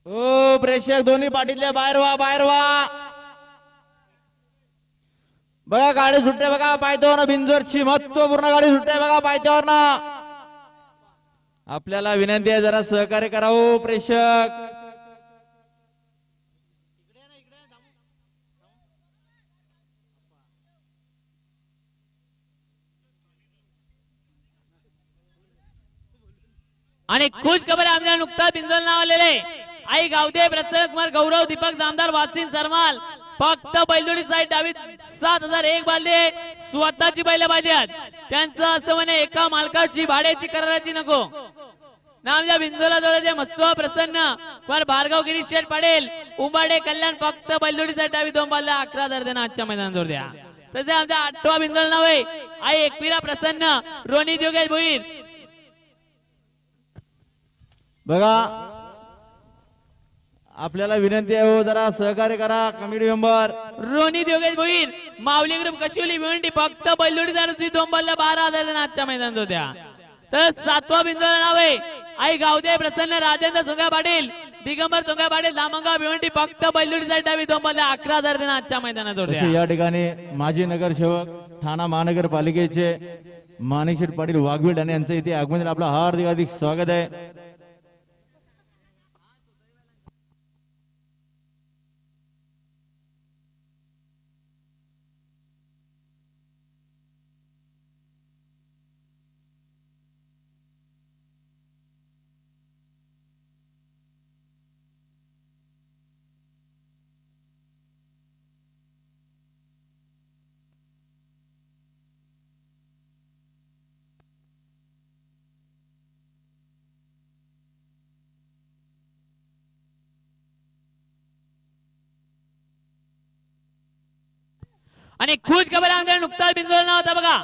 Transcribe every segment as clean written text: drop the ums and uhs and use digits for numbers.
ओ प्रेक्षक दोन्ही पाठीतले बाहेर व्हा, बाहेर व्हा. बघा गाडी सुटते बघा पायथ्यावर बिंजोरची महत्वपूर्ण गाडी सुटते बघा पायथ्यावर ना. आपल्याला विनंती आहे जरा सहकार्य करावं प्रेक्षक. आणि खुश खबर आहे आमच्या नुकताच बिंजोल नाव आलेले आई गावदे प्रसन्न कुमार गौरव दीपक जामदार वासिन सरमाल फक्त बैलजोडी साईड डावी 7001 बालदे स्वतःची बैल पाहिजे त्यांचं असं म्हणे एका मालकाची भाड्याची कराराची नको नामच्या बिंदूला जोडायचे मस्व प्रसन्न कुमार भार्गव गिरीश शेठ पाडेल उंबाडे कल्याण फक्त बैलजोडी साईड डावी 2 बालदे 11,000 देना आजच्या मैदानात जोड द्या. तसे आमच्या 8वा बिंदूला नाव आहे आई एकविरा प्रसन्न रोनी योगेश भोईर. बघा आपल्याला विनंती आहे हो जरा सहकार्य करा कमिटी मेंबर. रोनी योगेश भोईर माऊली ग्रुप कशिवली भिवंडी फक्त बैलजोडी साईड 2 बालदे 12,000 देना आजच्या मैदानात जोड द्या. तर 7वा बिंदूला नाव आहे आई गावदे प्रसन्न राजेंद्र सोंगा पाटील दिगंबर सोंगा पाटील दामंगाव भिवंडी फक्त बैलजोडी साईड डावी 2 बालदे 11,000 देना आजच्या मैदानात जोड द्या. या ठिकाणी माजी नगरसेवक ठाणा महानगरपालिकेचे माणिकशेठ पाटील वाघवीड आणि यांचं इथे आगमन आपलं हार्दिक हार्दिक स्वागत आहे. आणि खुश खबर आमच्या नुकताच बिंदूला नाव होता बघा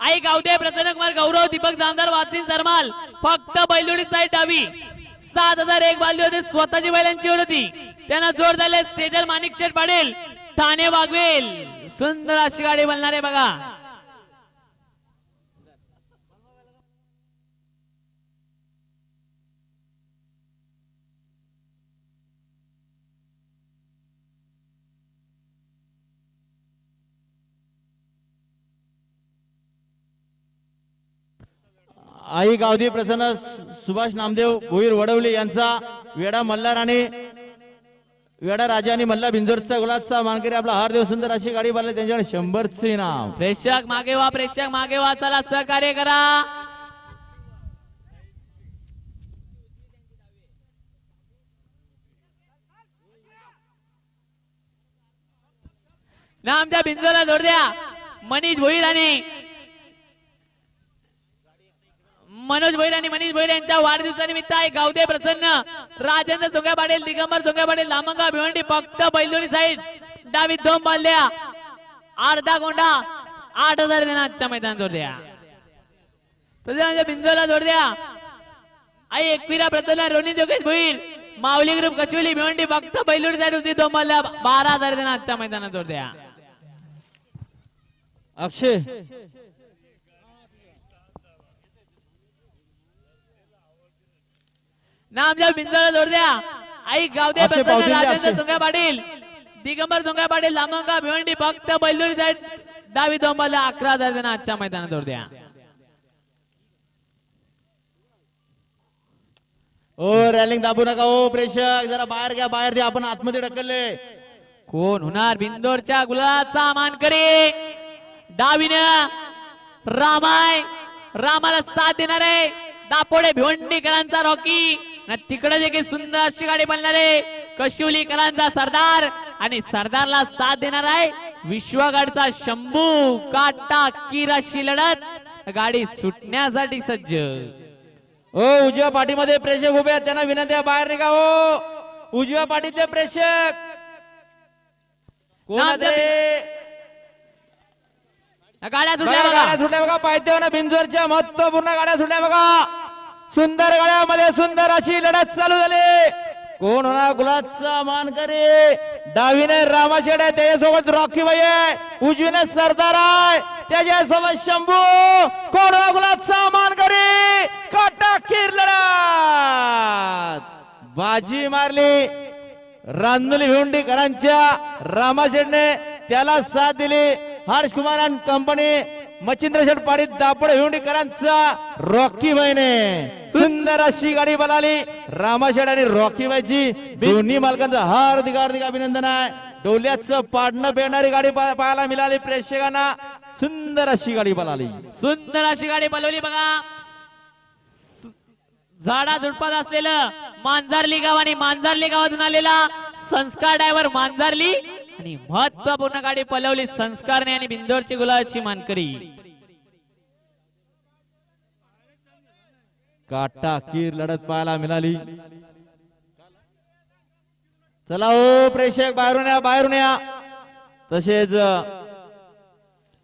आई गावदे प्रसन्न कुमार गौरव दीपक जामदार वासिन सरमाल फक्त बैलजोडी साईड डावी 7001 बालदी होती स्वतःची बैलांची होती त्यांना जोर झाले सेजल माणिक शेठ पाडेल ठाणे वाघवेल सुंदर अशी गाडी बनणार बघा. आई गावदी प्रसन्न सुभाष नामदेव भोईर वडवली यांचा वेडा मल्हार आणि वेडा राजा आणि मल्ला बिंजोरचा गुलाबचा मानकरी आपला हार्दिक सुंदर अशी गाडी बनली त्यांच्याकडे 100चं इनाम. प्रेक्षक मागे वा चला सहकार्य करा. नामच्या बिंदूला जोड द्या मनीष भोईर आणि मनोज भोईर आणि मनीष भोईर यांच्या वाढदिवसानिमित्त आहे गावदे प्रसन्न राजेंद्र सोंगा पाटील दिगंबर सोंगा पाटील लामंगा भिवंडी फक्त बैलजोडी साईड डावी 2 बालद्या अर्धा गोंडा 8,000 देना आजच्या मैदानात जोड द्या. तसेच बिंदूला जोड द्या आई एकविरा प्रसन्न रोनी जोगेश भोईर माऊली ग्रुप कशिवली भिवंडी फक्त बैलजोडी साईड 2 बालद्या 12,000 देना आजच्या मैदानात जोड द्या. अक्षय नामच्या बिंदूला जोड द्या आई गावदे प्रसन्न राजेंद्र सोंगा पाटील दिगंबर सोंगा पाटील लामंगा भिवंडी फक्त बैलजोडी साईड डावी 2 बालद्या 11,000 देना आजच्या मैदानात जोड द्या. ओ रॅलिंग दाबू नका ओ प्रेक्षक जरा बाहेर घ्या बाहेर द्या आपण आतमध्ये ढकलले. कोण होणार बिंदोरच्या गुलाचा मानकरी डावीनं रामाला साथ देणार आहे दापोडे भिवंडीकरांचा रॉकी तिकडे देखील सुंदर अशी गाडी बनणार आहे कशिवलीकरांचा सरदार आणि सरदारला साथ देणार आहे विश्वगडचा शंभू काटा किराशी लढत गाडी सुटण्यासाठी सज्ज. ओ उजव्या पाठीमध्ये प्रेक्षक उभे आहेत त्यांना विनंती आहे बाहेर निघा हो उजव्या पाठीतले प्रेक्षक कोण गाड्या सुटल्या बघा पायथ्यावर बिंजोरच्या महत्वपूर्ण गाड्या सुटल्या बघा सुंदर गाड्यामध्ये सुंदर अशी लढत चालू झाली. कोण होणार गुलाबचा मानकरी डावीने रामाशेठ आहे त्याच्यासोबत रॉकी भाई आहे उजवीने सरदार आहे त्याच्यासोबत शंभू कोण होणार गुलाबचा मानकरी काटा किर लढत बाजी मारली रांजुली भिवंडीकरांच्या रामाशेठने त्याला साथ दिली हर्ष कुमार आणि कंपनी मच्छिंद्र शेठ पाडीत दापोडे भिवंडीकरांचा रॉकी बाईने सुंदर अशी गाडी पळाली रामाशेठ आणि रॉकी बाईची दोन्ही मालकांचं हार्दिक हार्दिक अभिनंदन आहे डोल्याचं पाडणं पेरणारी गाडी पाहायला मिळाली प्रेक्षकांना सुंदर अशी गाडी पळाली सुंदर अशी गाडी पळवली बघा झाडा झुडपात असलेलं मांजरली गाव आणि मांजरली गावातून आलेला संस्कार ड्रायव्हर मांजरली आणि महत्वपूर्ण गाडी पळवली संस्कारने आणि बिंदोरची गुलाबची मानकरी काटा कीर लढत पाहायला मिळाली चला हो प्रेक्षक बाहेरून या तसेच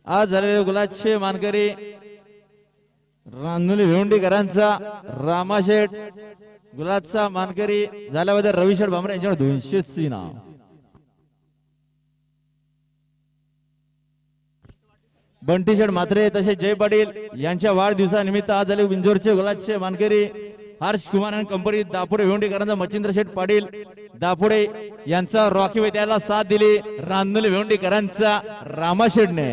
आज झालेले गुलाबचे मानकरी रांजुली भिवंडीकरांचा रामाशेठ गुलाबचा मानकरी झाल्याबद्दल रविशेठ भामरे यांच्याकडे 200 नाव बंटी शेठ म्हात्रे तसेच जय पाटील यांच्या वाढदिवसानिमित्त आज झाले बिंजोरचे गुलाबचे मानकरी हर्ष कुमार आणि कंपनी दापोडे भिवंडीकरांचा मच्छिंद्र शेठ पाटील दापोडे यांचा रॉकी वे त्याला साथ दिली रांजुली भिवंडीकरांचा रामाशेठने